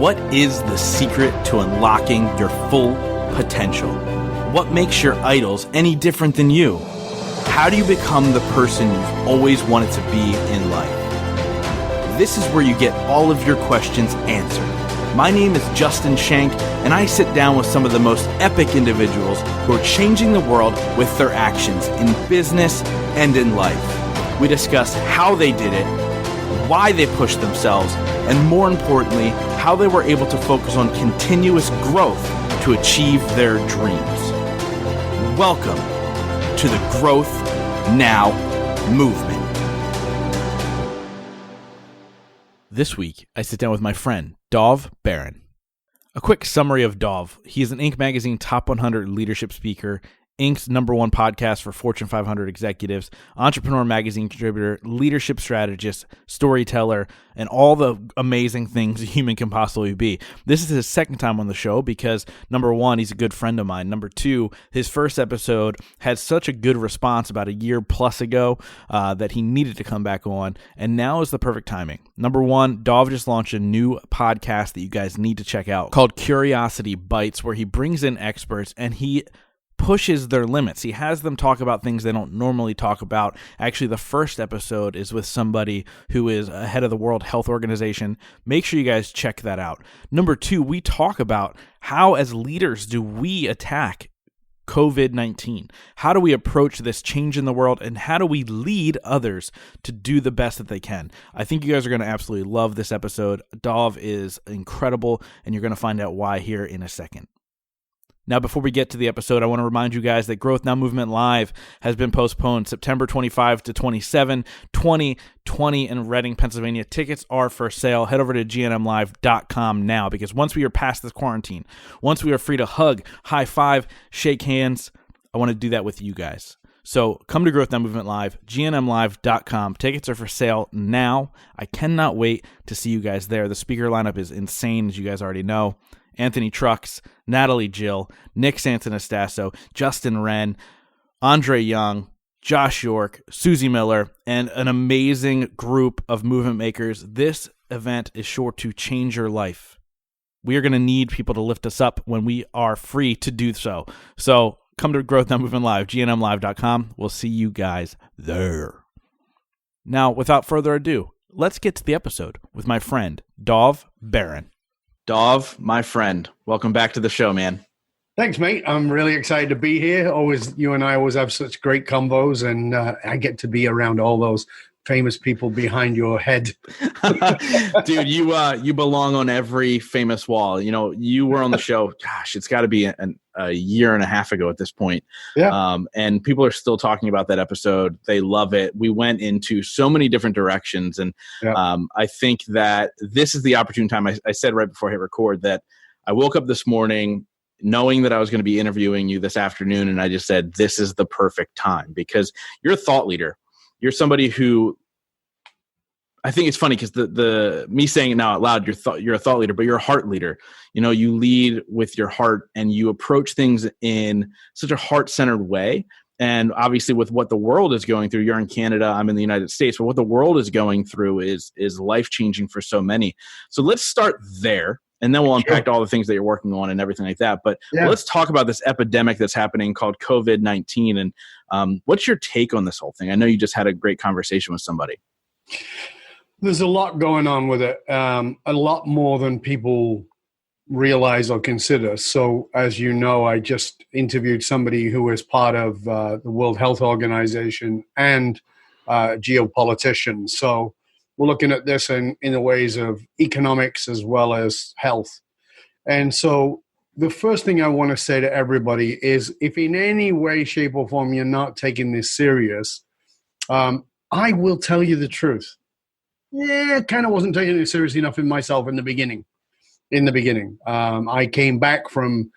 What is the secret to unlocking your full potential? What makes your idols any different than you? How do you become the person you've always wanted to be in life? This is where you get all of your questions answered. My name is Justin Shank, and I sit down with some of the most epic individuals who are changing the world with their actions in business and in life. We discuss how they did it, why they pushed themselves, and more importantly, how they were able to focus on continuous growth to achieve their dreams. Welcome to the Growth Now movement. This week, I sit down with my friend, Dov Baron. A quick summary of Dov. He is an Inc. magazine top 100 leadership speaker, Inc.'s #1 podcast for Fortune 500 executives, Entrepreneur magazine contributor, leadership strategist, storyteller, and all the amazing things a human can possibly be. This is his second time on the show because, number one, he's a good friend of mine. Number two, his first episode had such a good response about a year plus ago that he needed to come back on, and now is the perfect timing. Number one, Dov just launched a new podcast that you guys need to check out called Curiosity Bites, where he brings in experts and he pushes their limits. He has them talk about things they don't normally talk about. Actually, the first episode is with somebody who is head of the World Health Organization. Make sure you guys check that out. Number two, we talk about how as leaders do we attack COVID-19? How do we approach this change in the world, and how do we lead others to do the best that they can? I think you guys are going to absolutely love this episode. Dov is incredible, and you're going to find out why here in a second. Now, before we get to the episode, I want to remind you guys that Growth Now Movement Live has been postponed September 25 to 27, 2020 in Reading, Pennsylvania. Tickets are for sale. Head over to gnmlive.com now, because once we are past this quarantine, once we are free to hug, high five, shake hands, I want to do that with you guys. So come to Growth Now Movement Live, gnmlive.com. Tickets are for sale now. I cannot wait to see you guys there. The speaker lineup is insane, as you guys already know. Anthony Trucks, Natalie Jill, Nick Santanastasso, Justin Wren, Andre Young, Josh York, Susie Miller, and an amazing group of movement makers. This event is sure to change your life. We are going to need people to lift us up when we are free to do so. So come to Growth Now Movement Live, gnmlive.com. We'll see you guys there. Now, without further ado, let's get to the episode with my friend, Dov Baron. Dov, my friend, welcome back to the show, man. Thanks, mate. I'm really excited to be here. You and I always have such great combos, and I get to be around all those famous people behind your head. Dude, you belong on every famous wall. You know, you were on the show, gosh, it's got to be a year and a half ago at this point. Yeah. And people are still talking about that episode. They love it. We went into so many different directions. And I think that this is the opportune time. I said right before I hit record that I woke up this morning knowing that I was going to be interviewing you this afternoon. And I just said, this is the perfect time, because you're a thought leader. You're somebody who, I think it's funny because the me saying it now out loud, you're a thought leader, but you're a heart leader. You know, you lead with your heart and you approach things in such a heart-centered way. And obviously with what the world is going through, you're in Canada, I'm in the United States, but what the world is going through is life-changing for so many. So let's start there, and then we'll unpack all the things that you're working on and everything like that. But let's talk about this epidemic that's happening called COVID-19. And what's your take on this whole thing? I know you just had a great conversation with somebody. There's a lot going on with it, a lot more than people realize or consider. So, as you know, I just interviewed somebody who is part of the World Health Organization and geopolitician. So we're looking at this in the ways of economics as well as health. And so the first thing I want to say to everybody is, if in any way, shape, or form you're not taking this serious, I will tell you the truth. I kind of wasn't taking it seriously enough in myself in the beginning. I came back from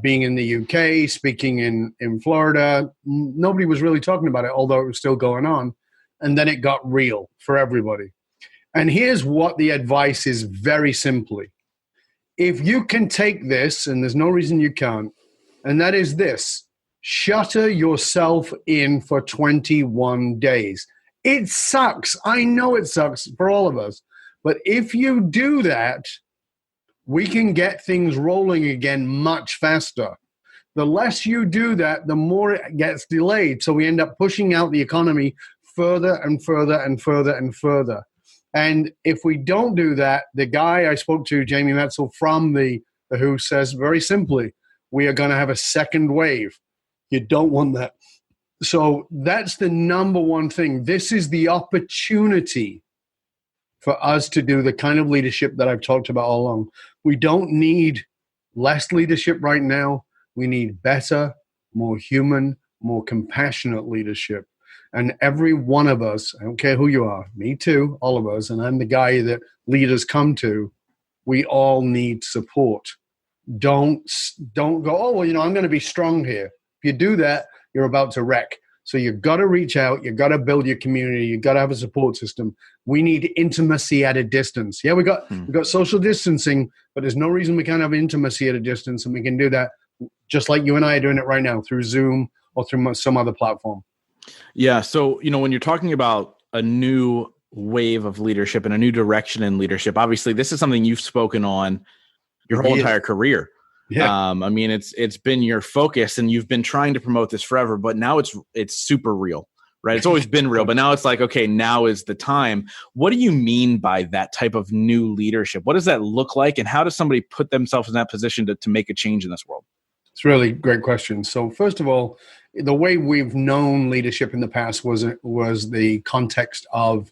being in the UK, speaking in Florida. Nobody was really talking about it, although it was still going on. And then it got real for everybody. And here's what the advice is, very simply. If you can take this, and there's no reason you can't, and that is this: shutter yourself in for 21 days. It sucks. I know it sucks for all of us. But if you do that, we can get things rolling again much faster. The less you do that, the more it gets delayed. So we end up pushing out the economy further and further and further and further. And if we don't do that, the guy I spoke to, Jamie Metzel from the WHO, says very simply, we are going to have a second wave. You don't want that. So that's the number one thing. This is the opportunity for us to do the kind of leadership that I've talked about all along. We don't need less leadership right now. We need better, more human, more compassionate leadership. And every one of us, I don't care who you are, me too, all of us, and I'm the guy that leaders come to, we all need support. Don't go, oh, well, I'm going to be strong here. If you do that, you're about to wreck. So you've got to reach out. You've got to build your community. You've got to have a support system. We need intimacy at a distance. Yeah, we've got social distancing, but there's no reason we can't have intimacy at a distance, and we can do that just like you and I are doing it right now through Zoom or through some other platform. Yeah. So, when you're talking about a new wave of leadership and a new direction in leadership, obviously this is something you've spoken on your whole entire career. Yeah. It's been your focus, and you've been trying to promote this forever, but now it's super real, right? It's always been real, but now it's like, okay, now is the time. What do you mean by that type of new leadership? What does that look like? And how does somebody put themselves in that position to make a change in this world? It's really a great question. So first of all, the way we've known leadership in the past was the context of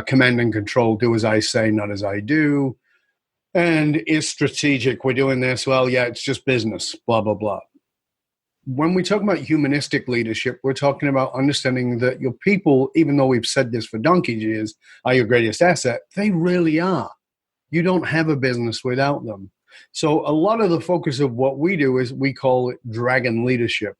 command and control, do as I say, not as I do. And it's strategic. We're doing this. Well, yeah, it's just business, blah, blah, blah. When we talk about humanistic leadership, we're talking about understanding that your people, even though we've said this for donkey's years, are your greatest asset. They really are. You don't have a business without them. So a lot of the focus of what we do is we call it dragon leadership.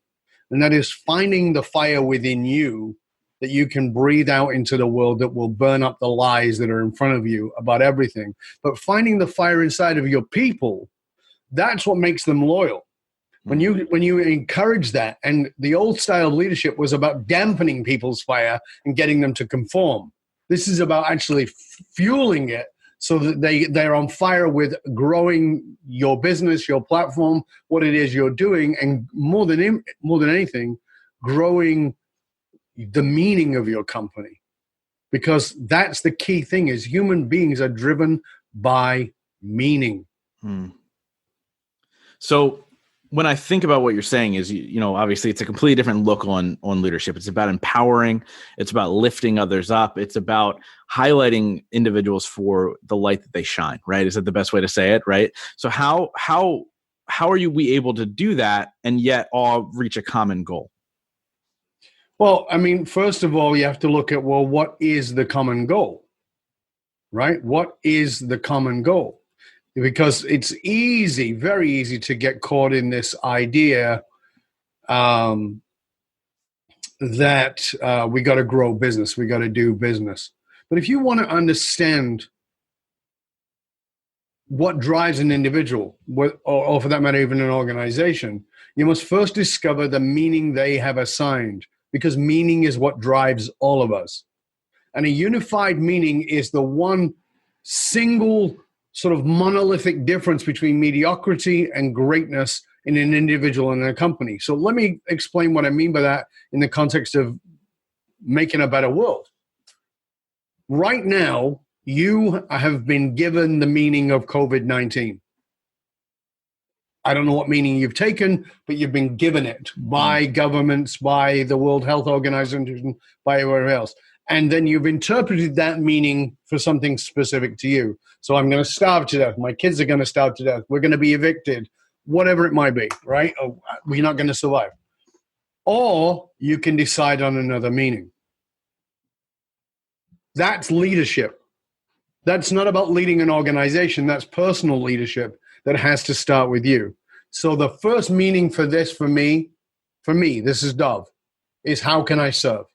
And that is finding the fire within you that you can breathe out into the world that will burn up the lies that are in front of you about everything. But finding the fire inside of your people, that's what makes them loyal. When you encourage that, and the old style of leadership was about dampening people's fire and getting them to conform. This is about actually fueling it so that they're on fire with growing your business, your platform, what it is you're doing, and more than anything, growing the meaning of your company. Because that's the key thing, is human beings are driven by meaning. So when I think about what you're saying is, obviously it's a completely different look on leadership. It's about empowering. It's about lifting others up. It's about highlighting individuals for the light that they shine, right? Is that the best way to say it, right? So how are we able to do that and yet all reach a common goal? Well, first of all, you have to look at, what is the common goal, right? What is the common goal? Because it's easy, very easy to get caught in this idea that we got to grow business, we got to do business. But if you want to understand what drives an individual, or for that matter, even an organization, you must first discover the meaning they have assigned, because meaning is what drives all of us. And a unified meaning is the one single sort of monolithic difference between mediocrity and greatness in an individual and a company. So let me explain what I mean by that in the context of making a better world. Right now, you have been given the meaning of COVID-19. I don't know what meaning you've taken, but you've been given it by governments, by the World Health Organization, by everywhere else. And then you've interpreted that meaning for something specific to you. So I'm going to starve to death. My kids are going to starve to death. We're going to be evicted, whatever it might be, right? Or we're not going to survive. Or you can decide on another meaning. That's leadership. That's not about leading an organization. That's personal leadership that has to start with you. So the first meaning for this, for me, this is Dov, is how can I serve?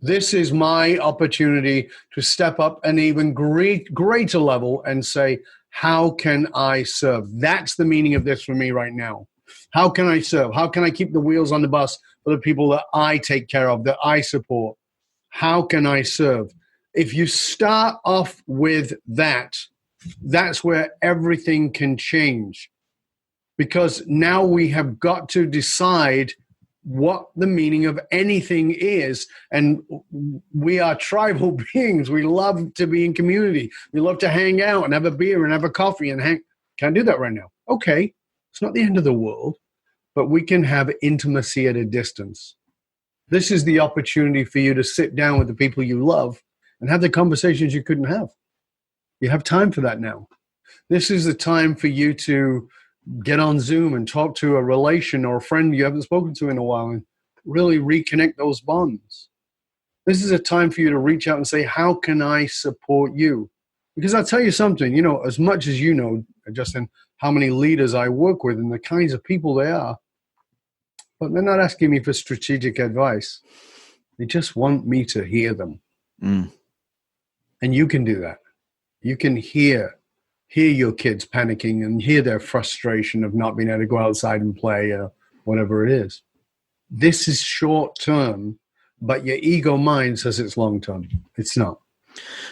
This is my opportunity to step up an even greater level and say, how can I serve? That's the meaning of this for me right now. How can I serve? How can I keep the wheels on the bus for the people that I take care of, that I support? How can I serve? If you start off with that, that's where everything can change. Because now we have got to decide what the meaning of anything is. And we are tribal beings. We love to be in community. We love to hang out and have a beer and have a coffee and hang. Can't do that right now. Okay, it's not the end of the world, but we can have intimacy at a distance. This is the opportunity for you to sit down with the people you love and have the conversations you couldn't have. You have time for that now. This is the time for you to get on Zoom and talk to a relation or a friend you haven't spoken to in a while and really reconnect those bonds. This is a time for you to reach out and say, how can I support you? Because I'll tell you something, as much as you know, Justin, how many leaders I work with and the kinds of people they are, but they're not asking me for strategic advice. They just want me to hear them. And you can do that. You can hear your kids panicking and hear their frustration of not being able to go outside and play or whatever it is. This is short term, but your ego mind says it's long term. It's not.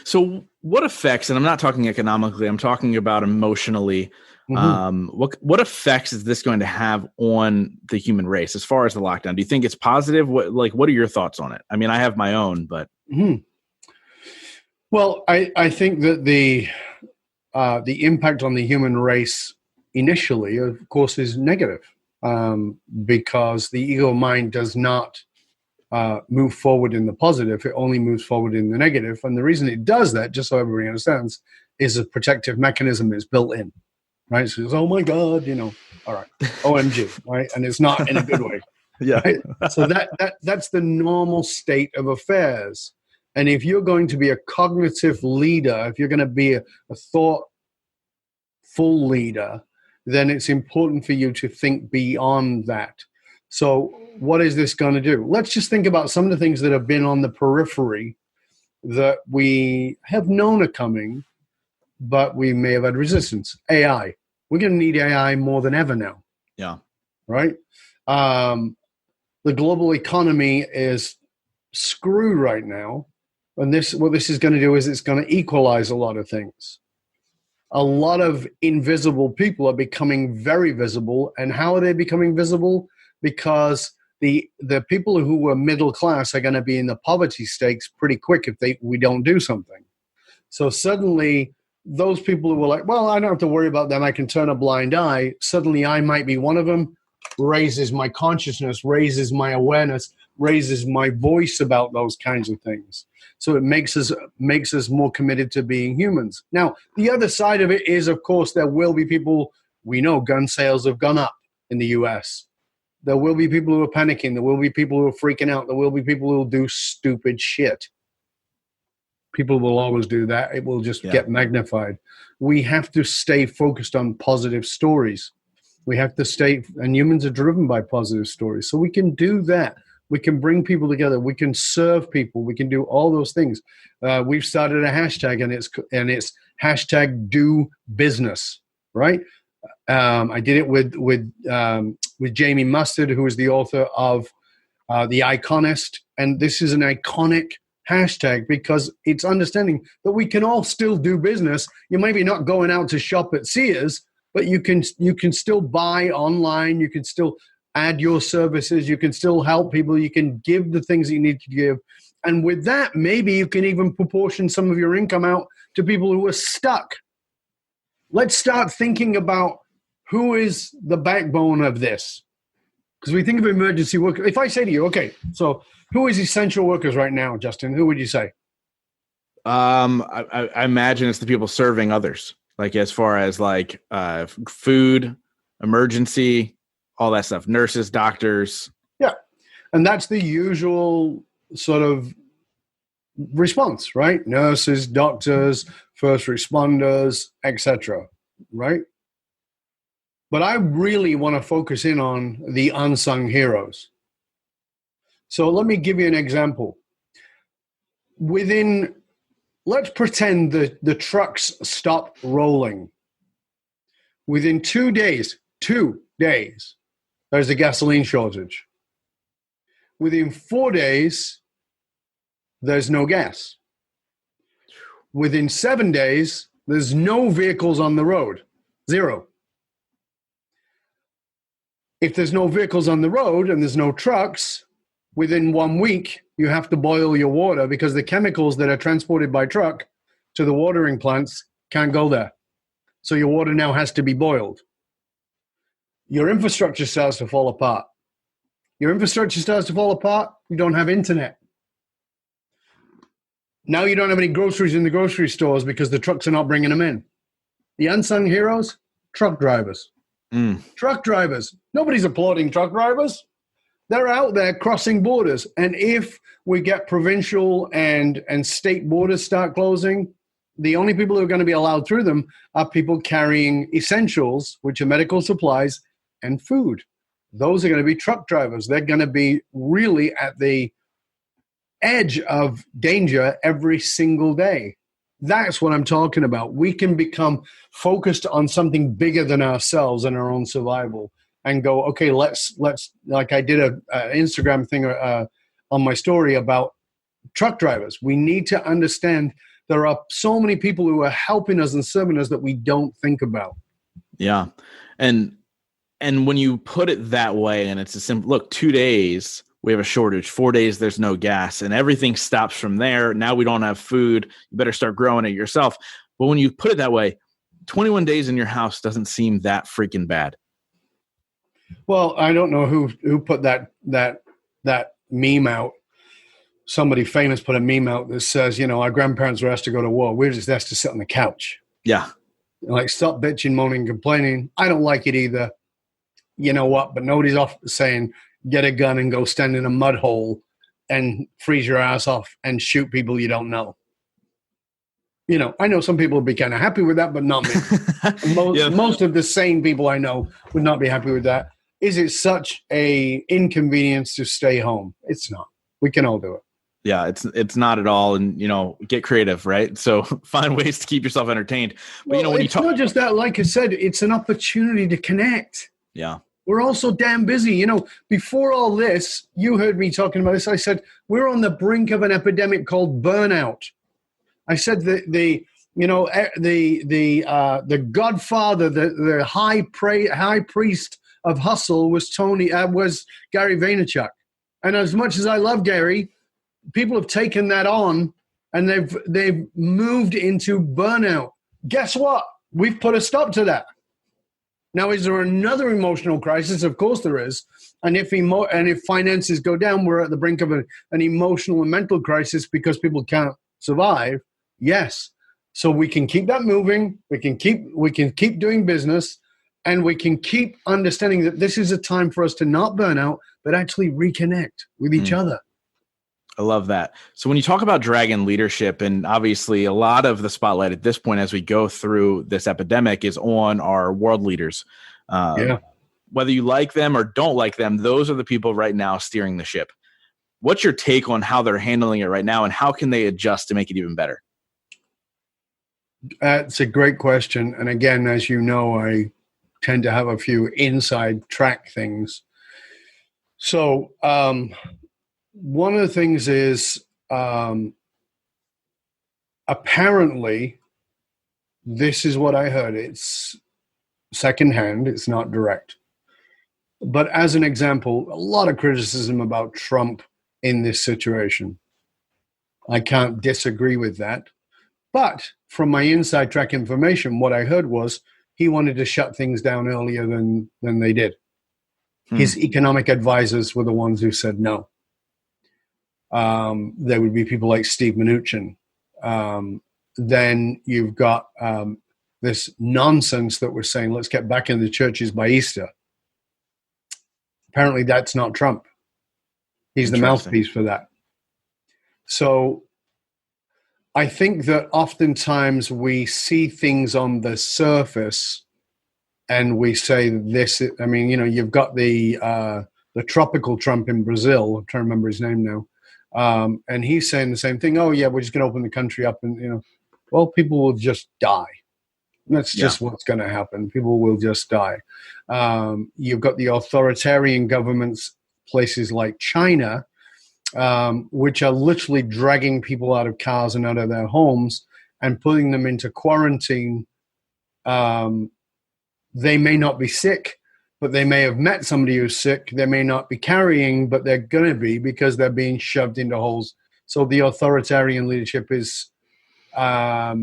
So what effects, and I'm not talking economically, I'm talking about emotionally, what effects is this going to have on the human race as far as the lockdown? Do you think it's positive? What are your thoughts on it? I mean, I have my own, but. Well, I think that the impact on the human race initially, of course, is negative because the ego mind does not move forward in the positive. It only moves forward in the negative. And the reason it does that, just so everybody understands, is a protective mechanism is built in, right? So it's, oh my God, all right, OMG, right? And it's not in a good way. Yeah. Right? So that's the normal state of affairs. And if you're going to be a cognitive leader, if you're going to be a thoughtful leader, then it's important for you to think beyond that. So what is this going to do? Let's just think about some of the things that have been on the periphery that we have known are coming, but we may have had resistance. AI. We're going to need AI more than ever now. Yeah. Right? The global economy is screwed right now. And what this is going to do is it's going to equalize a lot of things. A lot of invisible people are becoming very visible. And how are they becoming visible? Because the people who were middle class are going to be in the poverty stakes pretty quick if we don't do something. So suddenly those people who were like, well, I don't have to worry about them, I can turn a blind eye, suddenly I might be one of them, raises my consciousness, raises my awareness, raises my voice about those kinds of things. So it makes us more committed to being humans. Now, the other side of it is, of course, there will be people, we know gun sales have gone up in the US. There will be people who are panicking. There will be people who are freaking out. There will be people who will do stupid shit. People will always do that. It will just get magnified. We have to stay focused on positive stories. We have to stay, and humans are driven by positive stories. So we can do that. We can bring people together. We can serve people. We can do all those things. We've started a hashtag, and it's hashtag do business, right? I did it with Jamie Mustard, who is the author of The Iconist. And this is an iconic hashtag because it's understanding that we can all still do business. You may be not going out to shop at Sears, but you can still buy online. You can still add your services. You can still help people. You can give the things that you need to give. And with that, maybe you can even proportion some of your income out to people who are stuck. Let's start thinking about who is the backbone of this. Because we think of emergency workers. If I say to you, okay, so who is essential workers right now, Justin? Who would you say? I imagine it's the people serving others, like as far as like food, emergency, all that stuff, nurses, doctors. Yeah. And that's the usual sort of response, right? Nurses, doctors, first responders, etc., right? But I really want to focus in on the unsung heroes. So let me give you an example. Let's pretend the trucks stop rolling. Within 2 days, there's a gasoline shortage. Within 4 days, there's no gas. Within 7 days, There's no vehicles on the road. Zero. If there's no vehicles on the road and there's no trucks, within 1 week, you have to boil your water because the chemicals that are transported by truck to the watering plants can't go there. So your water now has to be boiled. Your infrastructure starts to fall apart. Your infrastructure starts to fall apart, you don't have internet. Now you don't have any groceries in the grocery stores because the trucks are not bringing them in. The unsung heroes, truck drivers. Truck drivers. Nobody's applauding truck drivers. They're out there crossing borders. And if we get provincial and state borders start closing, the only people who are going to be allowed through them are people carrying essentials, which are medical supplies and food. Those are going to be truck drivers. They're going to be really at the edge of danger every single day. That's what I'm talking about. We can become focused on something bigger than ourselves and our own survival and go, okay, let's like I did a Instagram thing on my story about truck drivers. We need to understand there are so many people who are helping us and serving us that we don't think about. Yeah. And when you put it that way, and it's a simple look, 2 days, we have a shortage, 4 days, there's no gas, and everything stops from there. Now we don't have food. You better start growing it yourself. But when you put it that way, 21 days in your house doesn't seem that freaking bad. Well, I don't know who put that meme out. Somebody famous put a meme out that says, our grandparents were asked to go to war. We're just asked to sit on the couch. Yeah. Like, stop bitching, moaning, complaining. I don't like it either. You know what? But nobody's off saying, get a gun and go stand in a mud hole and freeze your ass off and shoot people you don't know. I know some people would be kind of happy with that, but not me. Most of the sane people I know would not be happy with that. Is it such a inconvenience to stay home? It's not. We can all do it. Yeah, it's not at all. And, get creative, right? So find ways to keep yourself entertained. But, when it's not just that, like I said, it's an opportunity to connect. Yeah. We're all so damn busy. Before all this, you heard me talking about this. I said, we're on the brink of an epidemic called burnout. I said the godfather, the high priest of hustle was Gary Vaynerchuk. And as much as I love Gary, people have taken that on and they've moved into burnout. Guess what? We've put a stop to that. Now, is there another emotional crisis? Of course there is. And if finances go down, we're at the brink of an emotional and mental crisis because people can't survive. Yes. So we can keep that moving. We can keep doing business, and we can keep understanding that this is a time for us to not burn out, but actually reconnect with each other. I love that. So when you talk about dragon leadership, and obviously a lot of the spotlight at this point as we go through this epidemic is on our world leaders. Whether you like them or don't like them, those are the people right now steering the ship. What's your take on how they're handling it right now, and how can they adjust to make it even better? It's a great question. And again, as you know, I tend to have a few inside track things. So one of the things is apparently this is what I heard. It's secondhand. It's not direct. But as an example, a lot of criticism about Trump in this situation. I can't disagree with that. But from my inside track information, what I heard was he wanted to shut things down earlier than they did. His economic advisors were the ones who said no. There would be people like Steve Mnuchin. Then you've got this nonsense that we're saying, let's get back in the churches by Easter. Apparently that's not Trump. He's the mouthpiece for that. So I think that oftentimes we see things on the surface and we say this, you've got the tropical Trump in Brazil. I'm trying to remember his name now. And he's saying the same thing. Oh yeah, we're just going to open the country up and, well, people will just die. That's just what's going to happen. People will just die. You've got the authoritarian governments, places like China, which are literally dragging people out of cars and out of their homes and putting them into quarantine, they may not be sick, but they may have met somebody who's sick. They may not be carrying, but they're going to be because they're being shoved into holes. So the authoritarian leadership is not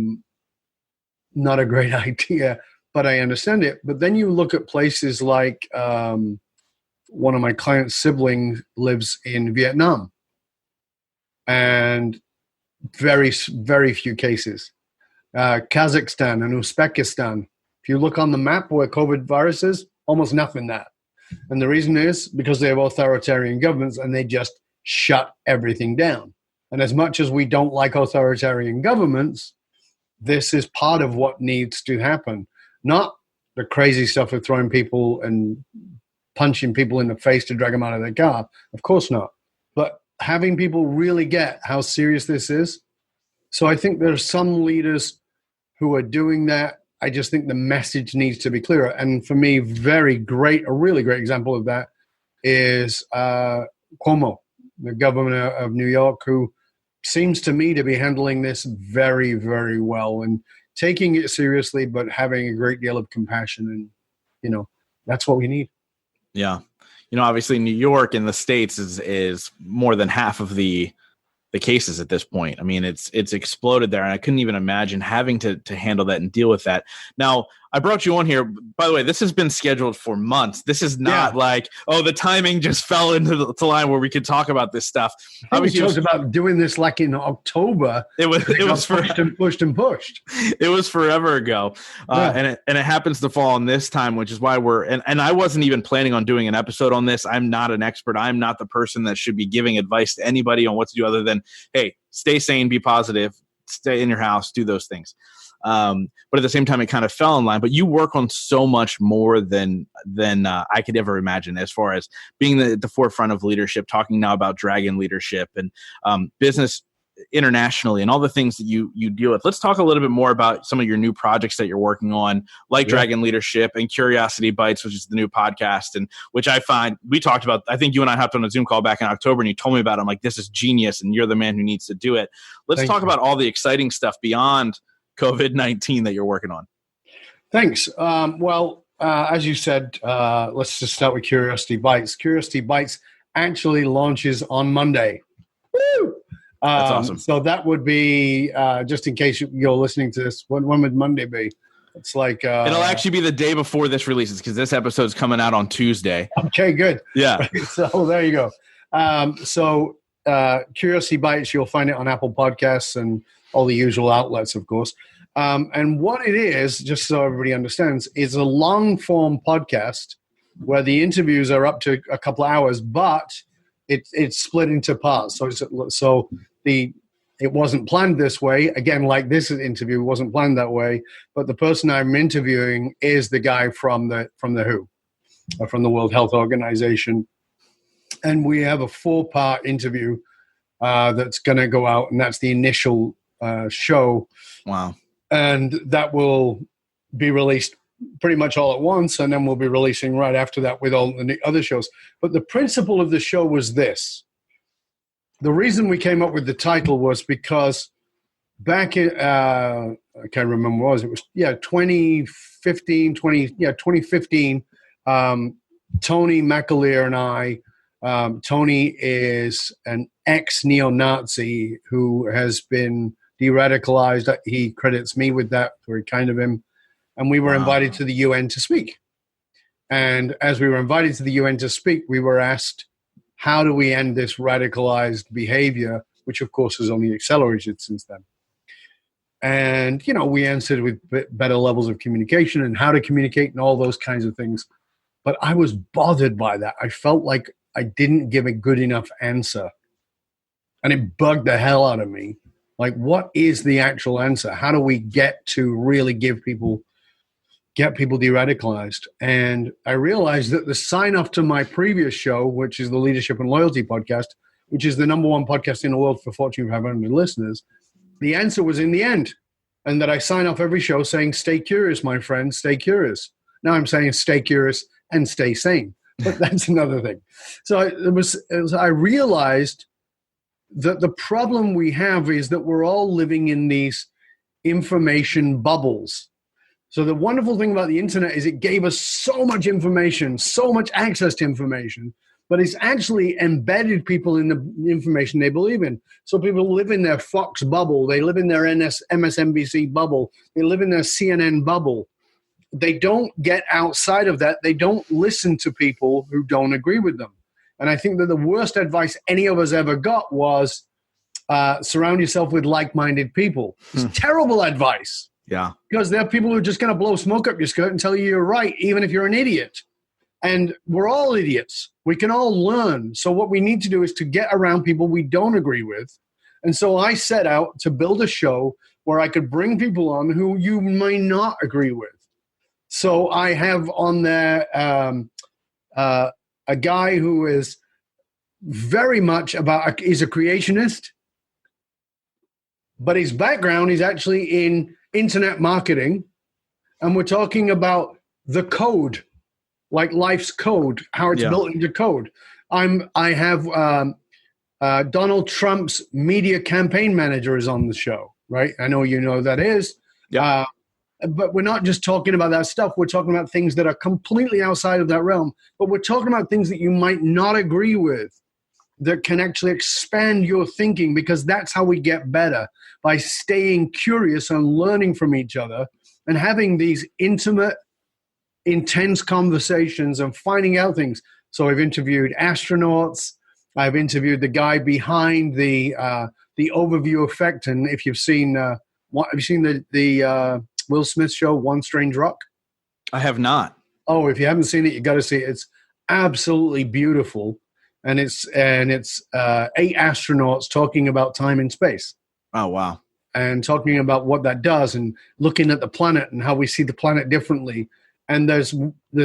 a great idea, but I understand it. But then you look at places like one of my clients' siblings lives in Vietnam, and very, very few cases. Kazakhstan and Uzbekistan. If you look on the map where COVID virus is, almost nothing there. And the reason is because they have authoritarian governments and they just shut everything down. And as much as we don't like authoritarian governments, this is part of what needs to happen. Not the crazy stuff of throwing people and punching people in the face to drag them out of their car. Of course not. But having people really get how serious this is. So I think there are some leaders who are doing that. I just think the message needs to be clearer. And for me, a really great example of that is Cuomo, the governor of New York, who seems to me to be handling this very, very well and taking it seriously, but having a great deal of compassion. And, that's what we need. Yeah. Obviously New York in the States is more than half of the cases at this point. I mean, it's exploded there, and I couldn't even imagine having to handle that and deal with that. Now, I brought you on here. By the way, this has been scheduled for months. This is not like, the timing just fell into the line where we could talk about this stuff. Obviously, we talked about doing this like in October. It was pushed and pushed. It was forever ago, and it happens to fall on this time, which is why and I wasn't even planning on doing an episode on this. I'm not an expert. I'm not the person that should be giving advice to anybody on what to do other than, hey, stay sane, be positive, stay in your house, do those things. But at the same time, it kind of fell in line. But you work on so much more than I could ever imagine, as far as being at the forefront of leadership, talking now about dragon leadership and business internationally and all the things that you deal with. Let's talk a little bit more about some of your new projects that you're working on, like Dragon Leadership and Curiosity Bites, which is the new podcast, and which I find we talked about. I think you and I hopped on a Zoom call back in October, and you told me about it. I'm like, this is genius, and you're the man who needs to do it. Let's talk about all the exciting stuff beyond COVID-19 that you're working on. Thanks. As you said, let's just start with Curiosity Bites. Curiosity Bites actually launches on Monday. Woo! That's awesome. So that would be, just in case you're listening to this, when would Monday be? It's like... it'll actually be the day before this releases, because this episode's coming out on Tuesday. Okay, good. Yeah. So there you go. Curiosity Bites, you'll find it on Apple Podcasts and all the usual outlets, of course. And what it is, just so everybody understands, is a long-form podcast where the interviews are up to a couple of hours, but it's split into parts. It wasn't planned this way. Again, like this interview wasn't planned that way, but the person I'm interviewing is the guy from the WHO, from the World Health Organization. And we have a 4-part interview that's going to go out, and that's the initial show. Wow. And that will be released pretty much all at once, and then we'll be releasing right after that with all the other shows. But the principle of the show was this. The reason we came up with the title was because back in, I can't remember what it was. It was 2015, Tony McAleer and I, Tony is an ex-neo-Nazi who has been de-radicalized. He credits me with that, very kind of him. And we were invited to the UN to speak. And as we were invited to the UN to speak, we were asked, how do we end this radicalized behavior, which of course has only accelerated since then? And, we answered with better levels of communication and how to communicate and all those kinds of things. But I was bothered by that. I felt like I didn't give a good enough answer. And it bugged the hell out of me. Like, what is the actual answer? How do we get to really get people de-radicalized? And I realized that the sign-off to my previous show, which is the Leadership and Loyalty podcast, which is the #1 podcast in the world for Fortune 500 listeners, the answer was in the end. And that I sign off every show saying, stay curious, my friend, stay curious. Now I'm saying stay curious and stay sane. But that's another thing. So I realized that the problem we have is that we're all living in these information bubbles. So the wonderful thing about the internet is it gave us so much information, so much access to information, but it's actually embedded people in the information they believe in. So people live in their Fox bubble. They live in their MSNBC bubble. They live in their CNN bubble. They don't get outside of that. They don't listen to people who don't agree with them. And I think that the worst advice any of us ever got was surround yourself with like-minded people. It's terrible advice. Yeah. Because there are people who are just going to blow smoke up your skirt and tell you you're right, even if you're an idiot. And we're all idiots. We can all learn. So what we need to do is to get around people we don't agree with. And so I set out to build a show where I could bring people on who you may not agree with. So I have on there a guy who is very much he's a creationist, but his background is actually in internet marketing. And we're talking about the code, like life's code, how it's built into code. I have Donald Trump's media campaign manager is on the show, right? I know you know who that is. Yeah. But we're not just talking about that stuff. We're talking about things that are completely outside of that realm. But we're talking about things that you might not agree with that can actually expand your thinking, because that's how we get better, by staying curious and learning from each other and having these intimate, intense conversations and finding out things. So I've interviewed astronauts. I've interviewed the guy behind the overview effect. And if you've seen, have you seen the Will Smith show, One Strange Rock? I have not. Oh, if you haven't seen it, you got to see it. It's absolutely beautiful. And it's 8 astronauts talking about time and space. Oh, wow. And talking about what that does and looking at the planet and how we see the planet differently. And there's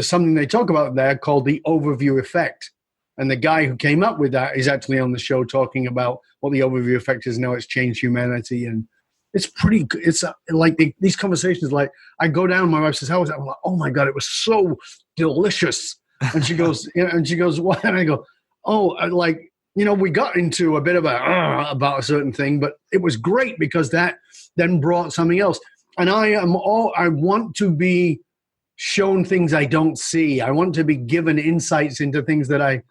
something they talk about there called the overview effect. And the guy who came up with that is actually on the show talking about what the overview effect is and how it's changed humanity. And it's pretty good. It's like these conversations, like I go down, my wife says, how was that? I'm like, oh my God, it was so delicious. And she goes, what? And I go, oh, we got into a bit of about a certain thing, but it was great because that then brought something else. And I want to be shown things I don't see. I want to be given insights into things that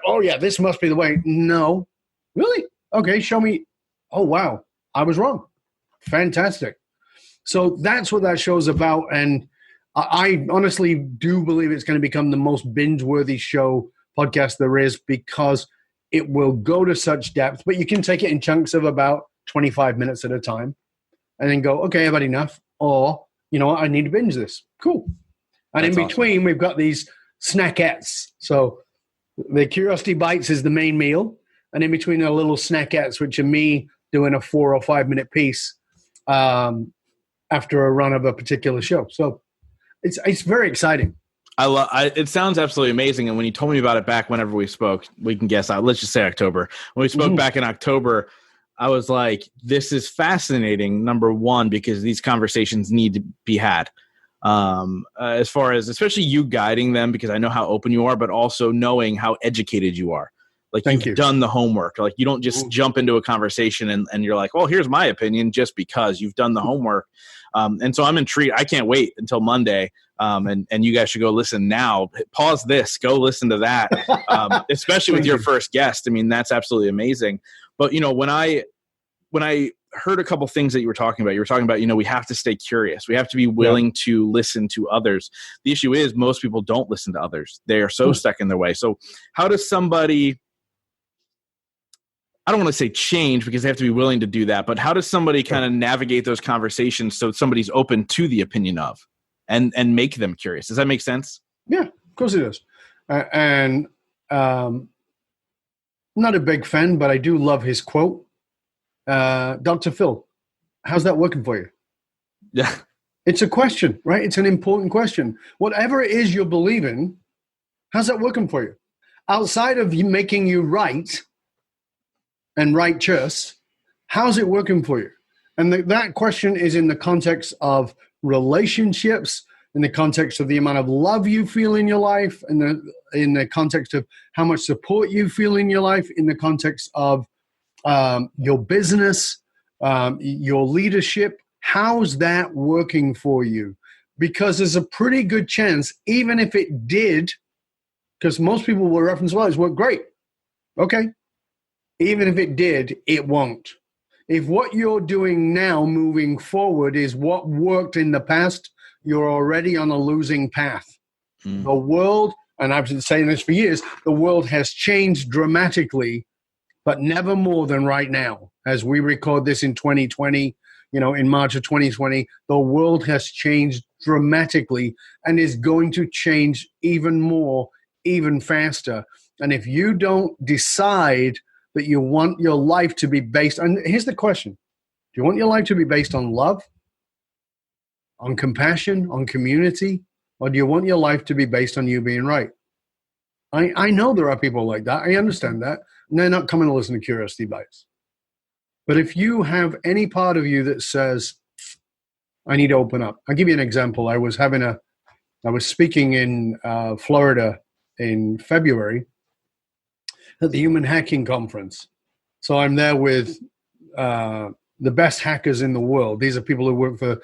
oh yeah, this must be the way. No, really? Okay, show me. Oh, wow, I was wrong. Fantastic. So that's what that show's about. And I honestly do believe it's going to become the most binge-worthy podcast there is, because it will go to such depth, but you can take it in chunks of about 25 minutes at a time and then go, okay, I've had enough. Or, you know what, I need to binge this. Cool. And that's in between, awesome. We've got these snackettes. So the Curiosity Bites is the main meal. And in between are little snackettes, which are me doing a 4 or 5 minute piece after a run of a particular show. So it's very exciting. It sounds absolutely amazing. And when you told me about it back whenever we spoke, we can guess out. Let's just say October. When we spoke back in October, I was like, this is fascinating, number one, because these conversations need to be had. As far as, especially you guiding them, because I know how open you are, but also knowing how educated you are. Like you've done the homework. Like you don't just jump into a conversation and you're like, well, here's my opinion, just because you've done the homework. And so I'm intrigued. I can't wait until Monday. And you guys should go listen now. Pause this, go listen to that. Especially with your first guest. I mean, that's absolutely amazing. But when I heard a couple things that you were talking about, we have to stay curious. We have to be willing to listen to others. The issue is most people don't listen to others. They are so stuck in their way. So how does somebody, I don't want to say change because they have to be willing to do that, but how does somebody kind of navigate those conversations so somebody's open to the opinion of and make them curious? Does that make sense? Yeah, of course it does. And I'm not a big fan, but I do love his quote. Dr. Phil, how's that working for you? Yeah. It's a question, right? It's an important question. Whatever it is you're believing, how's that working for you? Outside of making you right and righteous, how's it working for you? And that question is in the context of relationships, in the context of the amount of love you feel in your life, in the context of how much support you feel in your life, in the context of your business, your leadership, How's that working for you? Because there's a pretty good chance, even if it did, because most people will reference, well, it's worked great. Okay. Even if it did, it won't. If what you're doing now moving forward is what worked in the past, you're already on a losing path. The world, and I've been saying this for years, the world has changed dramatically, but never more than right now. As we record this in 2020, in March of 2020, the world has changed dramatically and is going to change even more, even faster. And if you don't decide that you want your life to be based on, here's the question. Do you want your life to be based on love, on compassion, on community, or do you want your life to be based on you being right? I know there are people like that. I understand that. And they're not coming to listen to Curiosity Bites. But if you have any part of you that says, I need to open up. I'll give you an example. I was speaking in Florida in February at the Human Hacking Conference. So I'm there with the best hackers in the world. These are people who work for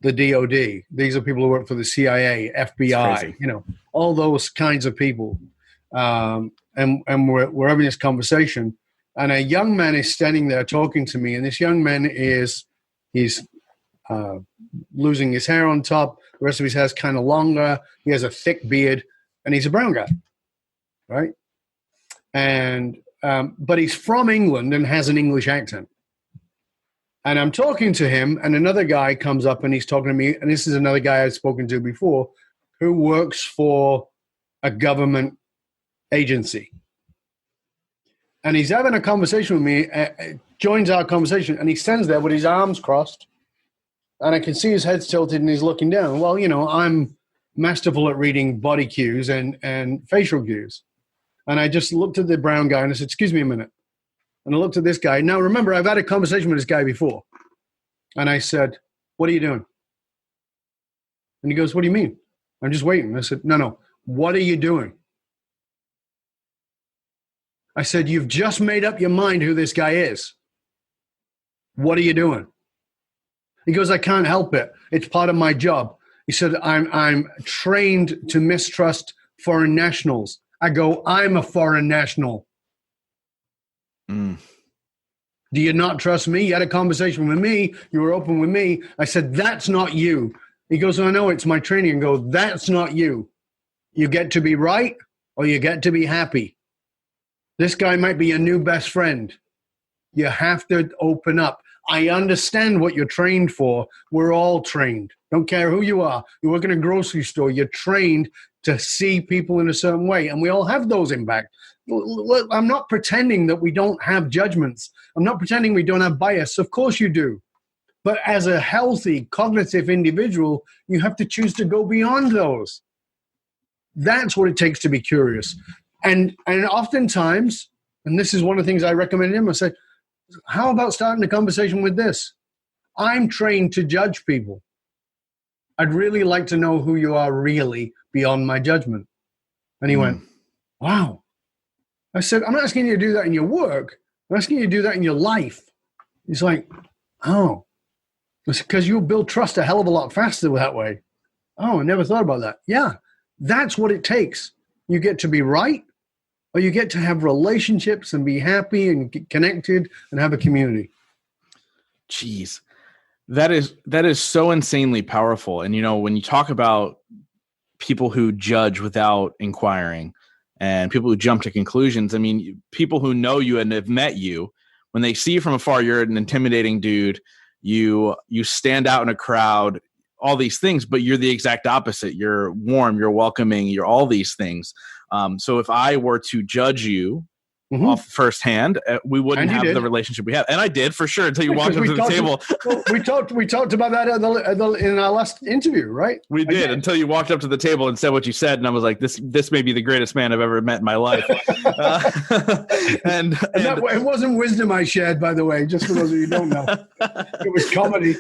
the DOD. These are people who work for the CIA, FBI, all those kinds of people. And we're having this conversation. And a young man is standing there talking to me. And this young man he's losing his hair on top. The rest of his hair's kind of longer. He has a thick beard. And he's a brown guy, right? And but he's from England and has an English accent. And I'm talking to him, and another guy comes up and he's talking to me. And this is another guy I've spoken to before who works for a government agency. And he's having a conversation with me, joins our conversation, and he stands there with his arms crossed. And I can see his head's tilted and he's looking down. Well, I'm masterful at reading body cues and facial cues. And I just looked at the brown guy and I said, excuse me a minute. And I looked at this guy. Now, remember, I've had a conversation with this guy before. And I said, what are you doing? And he goes, what do you mean? I'm just waiting. I said, no. What are you doing? I said, you've just made up your mind who this guy is. What are you doing? He goes, I can't help it. It's part of my job. He said, I'm trained to mistrust foreign nationals. I go, I'm a foreign national. Do you not trust me? You had a conversation with me. You were open with me. I said, that's not you. He goes, I know it's my training. And go, that's not you. You get to be right or you get to be happy. This guy might be your new best friend. You have to open up. I understand what you're trained for. We're all trained. Don't care who you are. You work in a grocery store. You're trained to see people in a certain way. And we all have those impacts. I'm not pretending that we don't have judgments. I'm not pretending we don't have bias. Of course you do. But as a healthy, cognitive individual, you have to choose to go beyond those. That's what it takes to be curious. And oftentimes, and this is one of the things I recommend him, I say, how about starting a conversation with this? I'm trained to judge people. I'd really like to know who you are really beyond my judgment. And he went, wow. I said, I'm not asking you to do that in your work. I'm asking you to do that in your life. He's like, oh. I said, because you'll build trust a hell of a lot faster that way. Oh, I never thought about that. Yeah, that's what it takes. You get to be right, or you get to have relationships and be happy and get connected and have a community. Jeez. That is so insanely powerful. And, when you talk about people who judge without inquiring and people who jump to conclusions, I mean, people who know you and have met you, when they see you from afar, you're an intimidating dude. You stand out in a crowd, all these things, but you're the exact opposite. You're warm, you're welcoming, you're all these things. So if I were to judge you off firsthand, we wouldn't have the relationship we have. And I did, for sure, until you walked up to the table. We talked about that in our last interview, right? We did, until you walked up to the table and said what you said, and I was like, this may be the greatest man I've ever met in my life. And it wasn't wisdom I shared, by the way, just for those of you who don't know. It was comedy.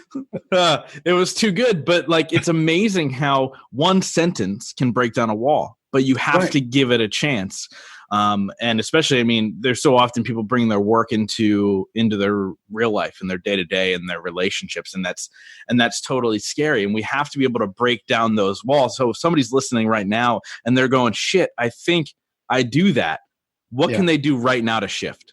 It was too good, but it's amazing how one sentence can break down a wall, but you have to give it a chance. And especially, I mean, there's so often people bring their work into their real life and their day to day and their relationships. And that's totally scary. And we have to be able to break down those walls. So if somebody's listening right now and they're going, shit, I think I do that. What can they do right now to shift?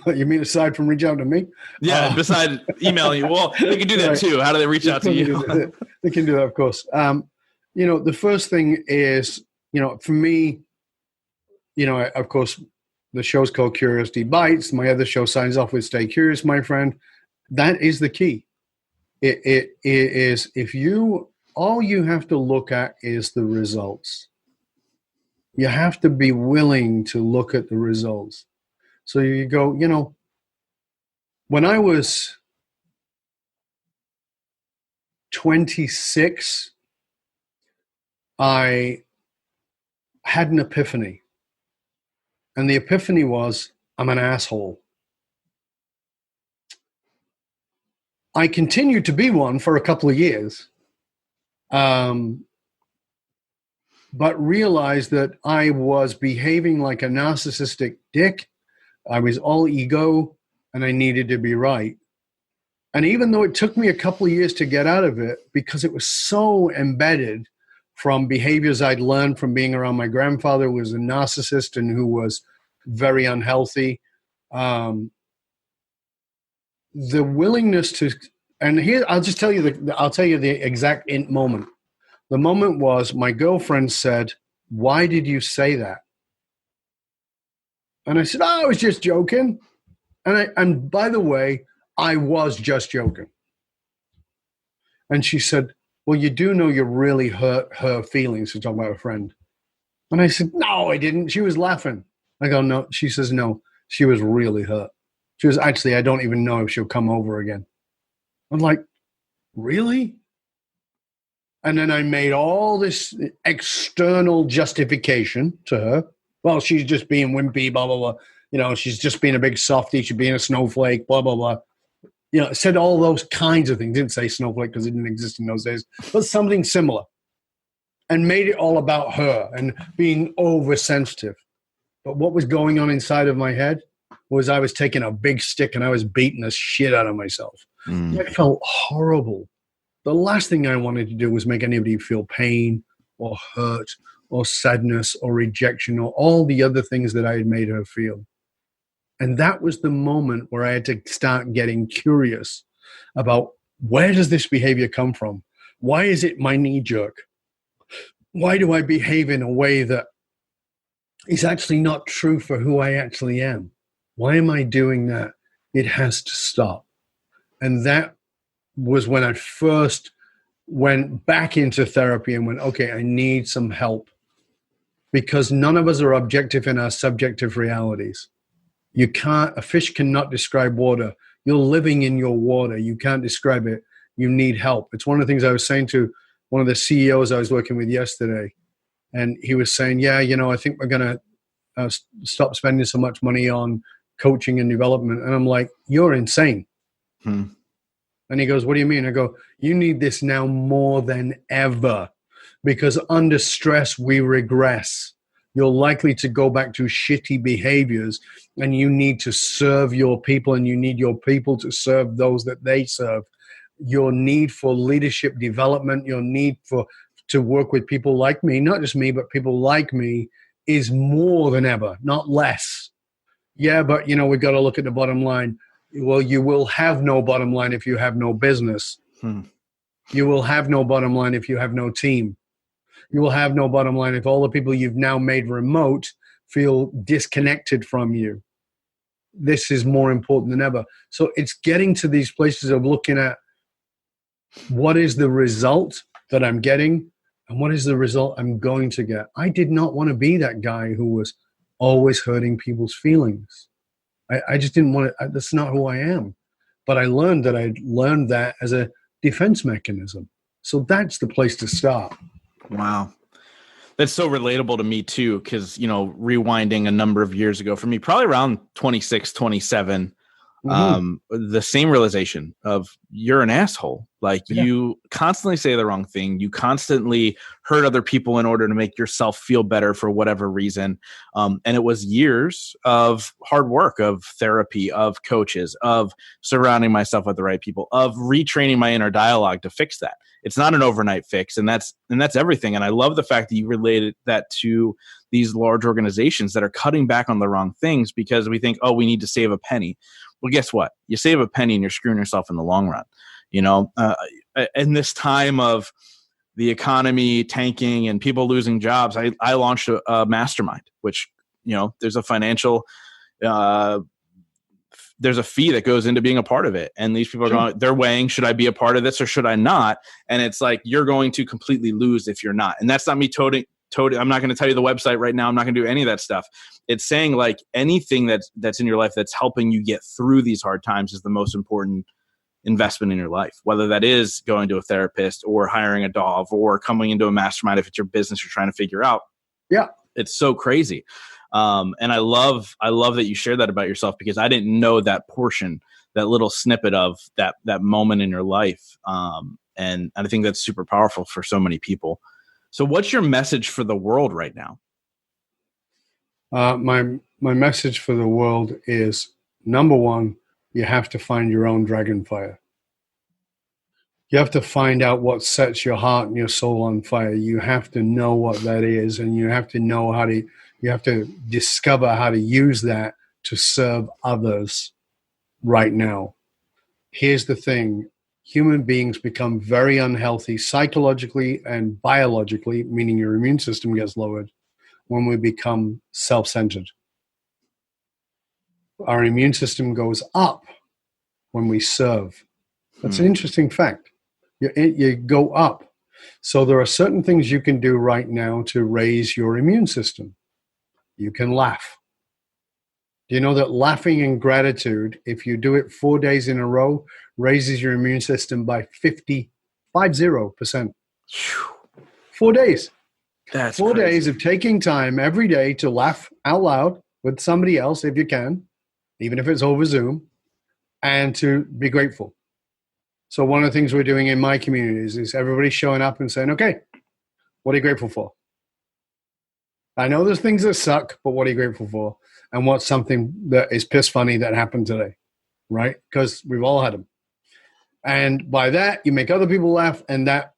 You mean aside from reach out to me? Yeah, besides emailing you. Well, they can do that too. How do they reach out to you? They can do that, of course. The first thing is, for me, of course, the show's called Curiosity Bites. My other show signs off with Stay Curious, my friend. That is the key. It is, all you have to look at is the results. You have to be willing to look at the results. So you go, when I was 26, I had an epiphany. And the epiphany was, I'm an asshole. I continued to be one for a couple of years, but realized that I was behaving like a narcissistic dick. I was all ego, and I needed to be right. And even though it took me a couple of years to get out of it, because it was so embedded from behaviors I'd learned from being around my grandfather, who was a narcissist and who was very unhealthy, the willingness to, and here I'll just tell you the exact moment. The moment was my girlfriend said, "Why did you say that?" And I said, "Oh, I was just joking." And by the way, I was just joking. And she said, "Well, you do know you really hurt her feelings." She's talking about a friend. And I said, "No, I didn't." She was laughing. I go, "No." She says, "No, she was really hurt. She was actually, I don't even know if she'll come over again." I'm like, "Really?" And then I made all this external justification to her. Well, she's just being wimpy, blah, blah, blah. She's just being a big softie. She's being a snowflake, blah, blah, blah. Said all those kinds of things. Didn't say snowflake because it didn't exist in those days, but something similar. And made it all about her and being oversensitive. But what was going on inside of my head was I was taking a big stick and I was beating the shit out of myself. I felt horrible. The last thing I wanted to do was make anybody feel pain or hurt or sadness or rejection or all the other things that I had made her feel. And that was the moment where I had to start getting curious about, where does this behavior come from? Why is it my knee jerk? Why do I behave in a way that is actually not true for who I actually am? Why am I doing that? It has to stop. And that was when I first went back into therapy and went, okay, I need some help, because none of us are objective in our subjective realities. A fish cannot describe water. You're living in your water. You can't describe it. You need help. It's one of the things I was saying to one of the CEOs I was working with yesterday. And he was saying, yeah, I think we're going to stop spending so much money on coaching and development. And I'm like, you're insane. And he goes, what do you mean? I go, you need this now more than ever, because under stress, we regress. You're likely to go back to shitty behaviors, and you need to serve your people, and you need your people to serve those that they serve. Your need for leadership development, your need to work with people like me, not just me, but people like me, is more than ever, not less. Yeah, but we've got to look at the bottom line. Well, you will have no bottom line if you have no business. You will have no bottom line if you have no team. You will have no bottom line if all the people you've now made remote feel disconnected from you. This is more important than ever. So it's getting to these places of looking at, what is the result that I'm getting and what is the result I'm going to get. I did not want to be that guy who was always hurting people's feelings. I just didn't want to. That's not who I am. But I learned that as a defense mechanism. So that's the place to start. Wow. That's so relatable to me too, because, rewinding a number of years ago for me, probably around 26, 27, The same realization of you're an asshole. Like you constantly say the wrong thing. You constantly hurt other people in order to make yourself feel better for whatever reason. And it was years of hard work, of therapy, of coaches, of surrounding myself with the right people, of retraining my inner dialogue to fix that. It's not an overnight fix, and that's everything. And I love the fact that you related that to these large organizations that are cutting back on the wrong things because we think, oh, we need to save a penny. Well, guess what? You save a penny and you're screwing yourself in the long run. In this time of the economy tanking and people losing jobs, I launched a mastermind, which, there's a financial, there's a fee that goes into being a part of it. And these people are going, they're weighing, should I be a part of this or should I not? And it's like, you're going to completely lose if you're not. And that's not me toting. I'm not going to tell you the website right now. I'm not going to do any of that stuff. It's saying like anything that's in your life that's helping you get through these hard times is the most important investment in your life, whether that is going to a therapist or hiring a Dov or coming into a mastermind if it's your business you're trying to figure out. Yeah. It's so crazy. And I love that you shared that about yourself because I didn't know that portion, that little snippet of that moment in your life. And I think that's super powerful for so many people. So what's your message for the world right now? My message for the world is, number one, you have to find your own dragon fire. You have to find out what sets your heart and your soul on fire. You have to know what that is, and you have to know you have to discover how to use that to serve others right now. Here's the thing. Human beings become very unhealthy psychologically and biologically, meaning your immune system gets lowered, when we become self-centered. Our immune system goes up when we serve. That's an interesting fact. You go up. So there are certain things you can do right now to raise your immune system. You can laugh. Do you know that laughing and gratitude, if you do it 4 days in a row, raises your immune system by 50%? 4 days. That's 4 crazy. days of taking time every day to laugh out loud with somebody else if you can, even if it's over Zoom, and to be grateful. So one of the things we're doing in my communities is everybody showing up and saying, okay, what are you grateful for? I know there's things that suck, but what are you grateful for? And what's something that is piss funny that happened today, right? Because we've all had them. And by that, you make other people laugh, and that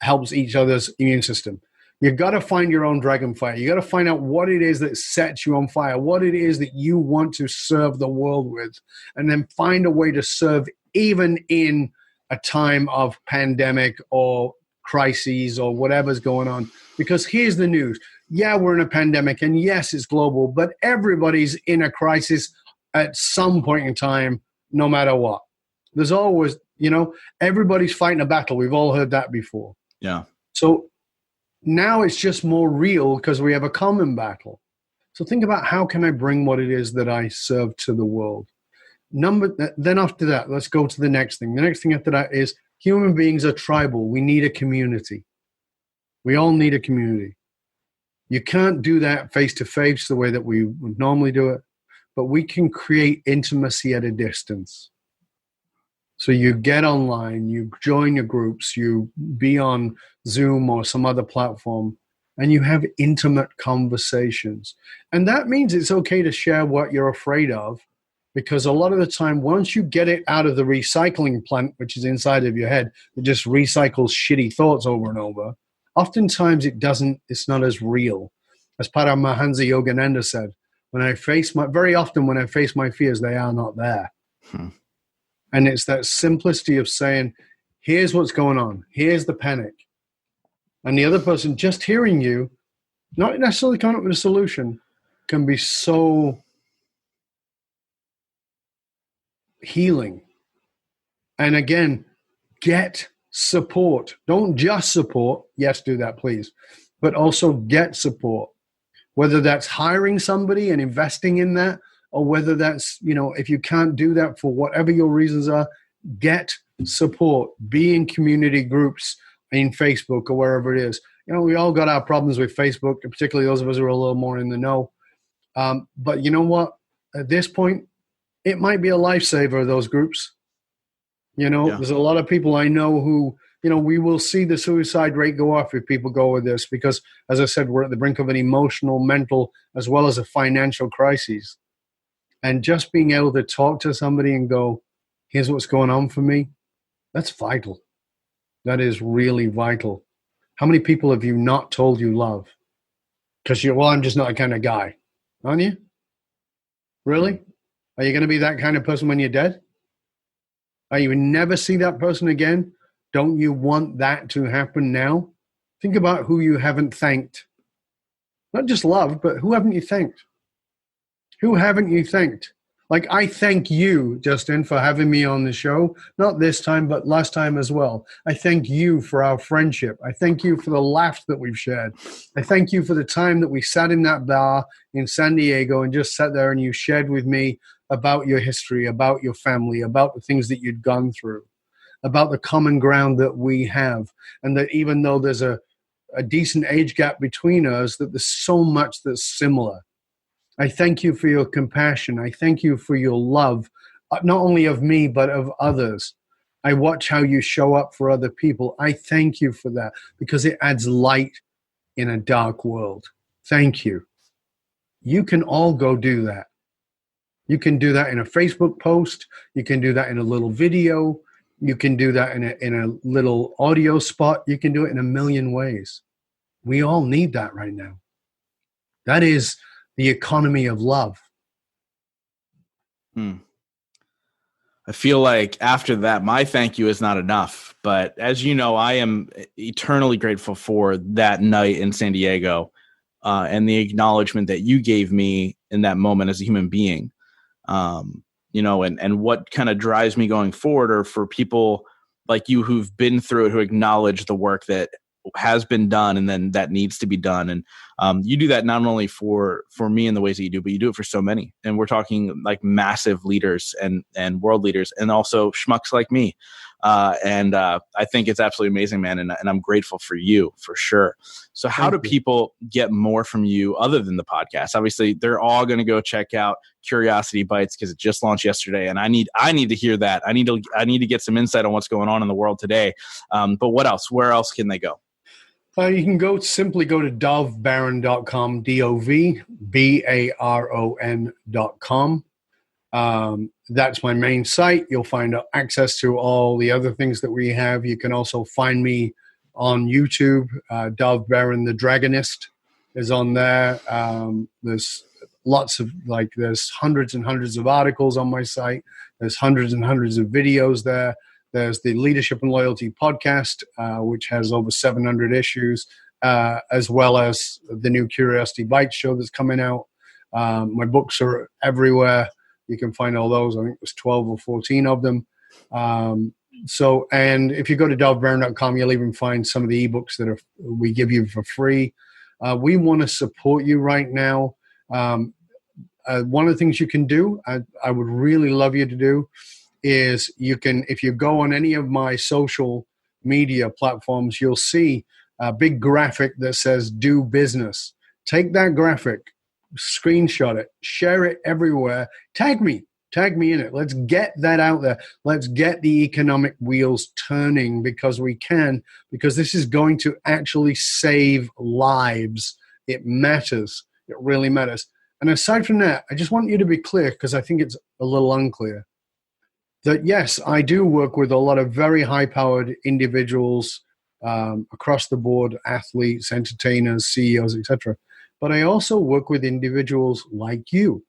helps each other's immune system. You've got to find your own dragon fire. You got to find out what it is that sets you on fire, what it is that you want to serve the world with, and then find a way to serve even in a time of pandemic or crises or whatever's going on. Because here's the news. Yeah, we're in a pandemic, and yes, it's global, but everybody's in a crisis at some point in time, no matter what. There's always, everybody's fighting a battle. We've all heard that before. Yeah. So now it's just more real because we have a common battle. So think about, how can I bring what it is that I serve to the world? Then after that, let's go to the next thing. The next thing after that is human beings are tribal. We need a community. We all need a community. You can't do that face-to-face the way that we would normally do it, but we can create intimacy at a distance. So you get online, you join your groups, you be on Zoom or some other platform, and you have intimate conversations. And that means it's okay to share what you're afraid of, because a lot of the time, once you get it out of the recycling plant, which is inside of your head, that just recycles shitty thoughts over and over, oftentimes it's not as real. As Paramahansa Yogananda said, very often when I face my fears, they are not there. And it's that simplicity of saying, here's what's going on. Here's the panic. And the other person just hearing you, not necessarily coming up with a solution, can be so healing. And again, get support. Don't just support. Yes, do that, please. But also get support. Whether that's hiring somebody and investing in that, or whether that's, if you can't do that for whatever your reasons are, get support. Be in community groups in Facebook or wherever it is. We all got our problems with Facebook, particularly those of us who are a little more in the know. But you know what? At this point, it might be a lifesaver, those groups. Yeah. There's a lot of people I know who, we will see the suicide rate go up if people go with this because, as I said, we're at the brink of an emotional, mental, as well as a financial crisis. And just being able to talk to somebody and go, here's what's going on for me, that's vital. That is really vital. How many people have you not told you love? Because I'm just not that kind of guy. Aren't you? Really? Are you going to be that kind of person when you're dead? Are you never see that person again? Don't you want that to happen now? Think about who you haven't thanked. Not just loved, but who haven't you thanked? Who haven't you thanked? Like, I thank you, Justin, for having me on the show. Not this time, but last time as well. I thank you for our friendship. I thank you for the laughs that we've shared. I thank you for the time that we sat in that bar in San Diego and just sat there and you shared with me about your history, about your family, about the things that you'd gone through, about the common ground that we have, and that even though there's a decent age gap between us, that there's so much that's similar. I thank you for your compassion. I thank you for your love, not only of me, but of others. I watch how you show up for other people. I thank you for that because it adds light in a dark world. Thank you. You can all go do that. You can do that in a Facebook post. You can do that in a little video. You can do that in a little audio spot. You can do it in a million ways. We all need that right now. That is the economy of love. I feel like after that, my thank you is not enough. But as you know, I am eternally grateful for that night in San Diego and the acknowledgement that you gave me in that moment as a human being. And what kind of drives me going forward are for people like you who've been through it, who acknowledge the work that has been done and then that needs to be done. And you do that not only for me in the ways that you do, but you do it for so many. And we're talking like massive leaders and world leaders and also schmucks like me. I think it's absolutely amazing, man. And I'm grateful for you for sure. So how do people get more from you other than the podcast? Obviously they're all going to go check out Curiosity Bites because it just launched yesterday. And I need to hear that. I need to get some insight on what's going on in the world today. But what else? Where else can they go? You can simply go to dovbaron.com, DOVBARON.com. That's my main site. You'll find access to all the other things that we have. You can also find me on YouTube. Dov Baron, the Dragonist, is on there. There's lots of, there's hundreds and hundreds of articles on my site. There's hundreds and hundreds of videos there. There's the Leadership and Loyalty podcast, which has over 700 issues, as well as the new Curiosity Bites show that's coming out. My books are everywhere. You can find all those. I think there's 12 or 14 of them. And if you go to dovbaron.com, you'll even find some of the ebooks that we give you for free. We want to support you right now. One of the things you can do, I would really love you to do, is you can, if you go on any of my social media platforms, you'll see a big graphic that says do business. Take that graphic, screenshot it, share it everywhere, tag me in it. Let's get that out there. Let's get the economic wheels turning because this is going to actually save lives. It matters. It really matters. And aside from that, I just want you to be clear, because I think it's a little unclear, that yes, I do work with a lot of very high-powered individuals across the board, athletes, entertainers, CEOs, etc. But I also work with individuals like you.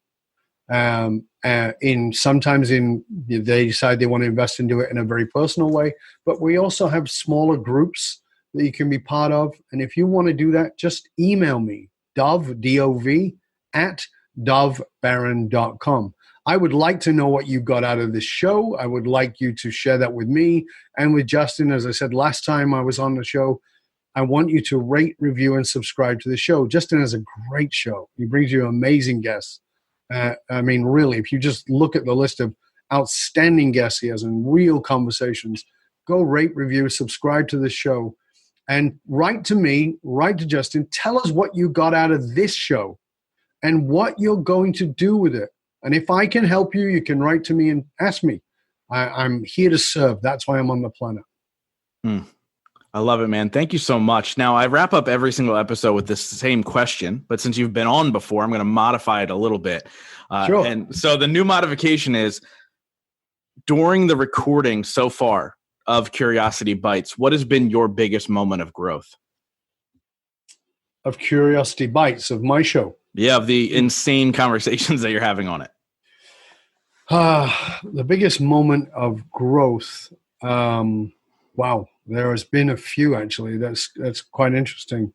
Sometimes they decide they want to invest and do it in a very personal way. But we also have smaller groups that you can be part of. And if you want to do that, just email me, Dov, D-O-V, at dovbaron.com. I would like to know what you got out of this show. I would like you to share that with me and with Justin. As I said last time I was on the show, I want you to rate, review, and subscribe to the show. Justin has a great show. He brings you amazing guests. Really, if you just look at the list of outstanding guests he has and real conversations, go rate, review, subscribe to the show, and write to me, write to Justin. Tell us what you got out of this show and what you're going to do with it. And if I can help you, you can write to me and ask me. I'm here to serve. That's why I'm on the planet. I love it, man. Thank you so much. Now, I wrap up every single episode with this same question, but since you've been on before, I'm going to modify it a little bit. Sure. And so the new modification is, during the recording so far of Curiosity Bites, what has been your biggest moment of growth? Of Curiosity Bites, of my show. Yeah, of the insane conversations that you're having on it. The biggest moment of growth. Wow, there has been a few, actually. That's quite interesting.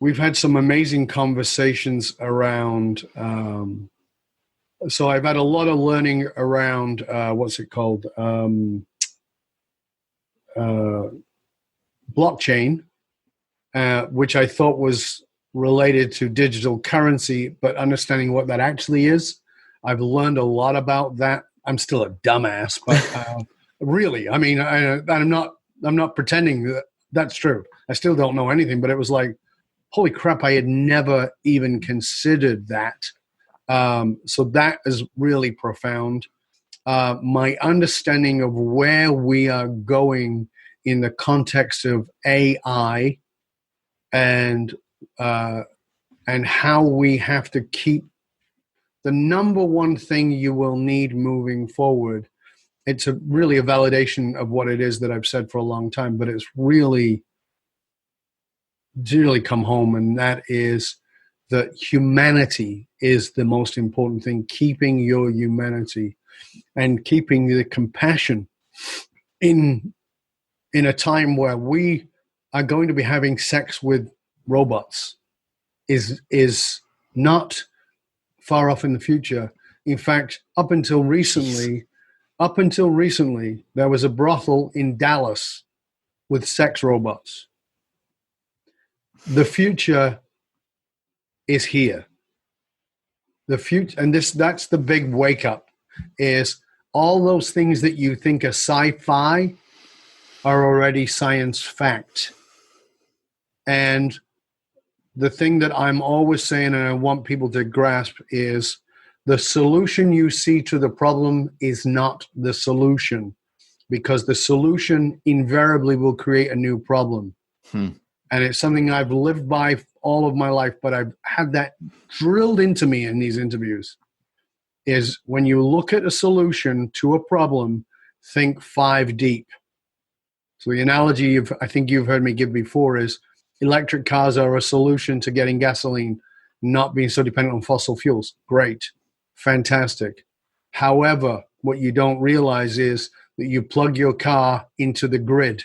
We've had some amazing conversations around. So I've had a lot of learning around what's it called? Blockchain, which I thought was related to digital currency, but understanding what that actually is. I've learned a lot about that. I'm still a dumbass, but really, I mean, I'm not pretending that that's true. I still don't know anything, but it was like, holy crap, I had never even considered that. So that is really profound. My understanding of where we are going in the context of AI and how we have to keep the number one thing you will need moving forward. It's really a validation of what it is that I've said for a long time, but it's really come home, and that is that humanity is the most important thing, keeping your humanity and keeping the compassion in a time where we are going to be having sex with robots is not far off in the future. In fact, up until recently, there was a brothel in Dallas with sex robots. The future is here. The future, and that's the big wake up, is all those things that you think are sci-fi are already science fact. And the thing that I'm always saying, and I want people to grasp, is the solution you see to the problem is not the solution, because the solution invariably will create a new problem. And it's something I've lived by all of my life, but I've had that drilled into me in these interviews, is when you look at a solution to a problem, think 5 deep. So the analogy I think you've heard me give before is electric cars are a solution to getting gasoline, not being so dependent on fossil fuels. Great. Fantastic. However, what you don't realize is that you plug your car into the grid.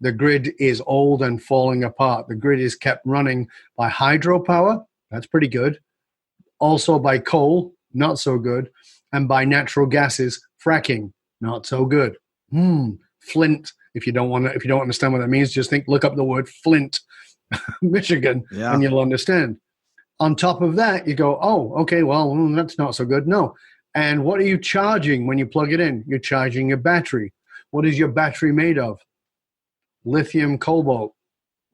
The grid is old and falling apart. The grid is kept running by hydropower. That's pretty good. Also by coal, not so good. And by natural gases, fracking, not so good. Flint. If you don't understand what that means, just look up the word Flint, Michigan, and you'll understand. On top of that, you go, oh, okay, well, that's not so good. No. And what are you charging when you plug it in? You're charging your battery. What is your battery made of? Lithium cobalt.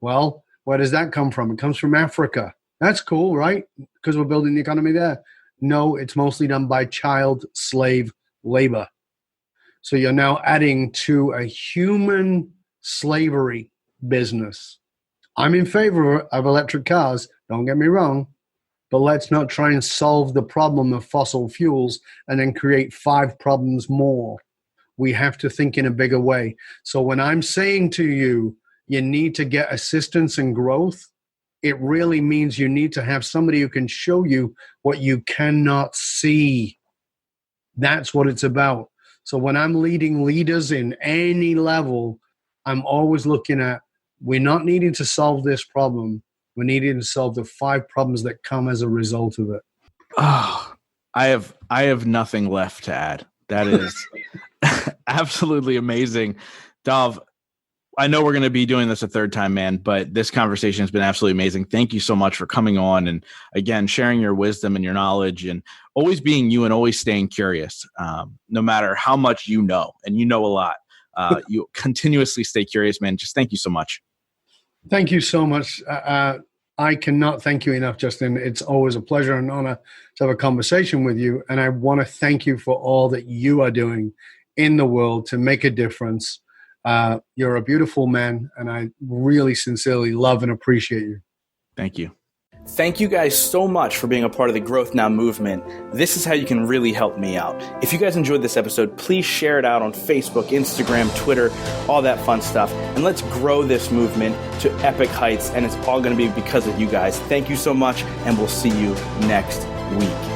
Well, where does that come from? It comes from Africa. That's cool, right? Because we're building the economy there. No, it's mostly done by child slave labor. So you're now adding to a human slavery business. I'm in favor of electric cars, don't get me wrong, but let's not try and solve the problem of fossil fuels and then create 5 problems more. We have to think in a bigger way. So when I'm saying to you, you need to get assistance and growth, it really means you need to have somebody who can show you what you cannot see. That's what it's about. So when I'm leading leaders in any level, I'm always looking at, we're not needing to solve this problem. We're needing to solve the 5 problems that come as a result of it. Oh, I have nothing left to add. That is absolutely amazing. Dov, I know we're going to be doing this a third time, man, but this conversation has been absolutely amazing. Thank you so much for coming on and, again, sharing your wisdom and your knowledge and always being you and always staying curious, no matter how much you know, and you know a lot. You continuously stay curious, man. Just thank you so much. Thank you so much. I cannot thank you enough, Justin. It's always a pleasure and honor to have a conversation with you. And I want to thank you for all that you are doing in the world to make a difference. You're a beautiful man, and I really sincerely love and appreciate you. Thank you. Thank you guys so much for being a part of the Growth Now movement. This is how you can really help me out. If you guys enjoyed this episode, please share it out on Facebook, Instagram, Twitter, all that fun stuff. And let's grow this movement to epic heights. And it's all going to be because of you guys. Thank you so much, and we'll see you next week.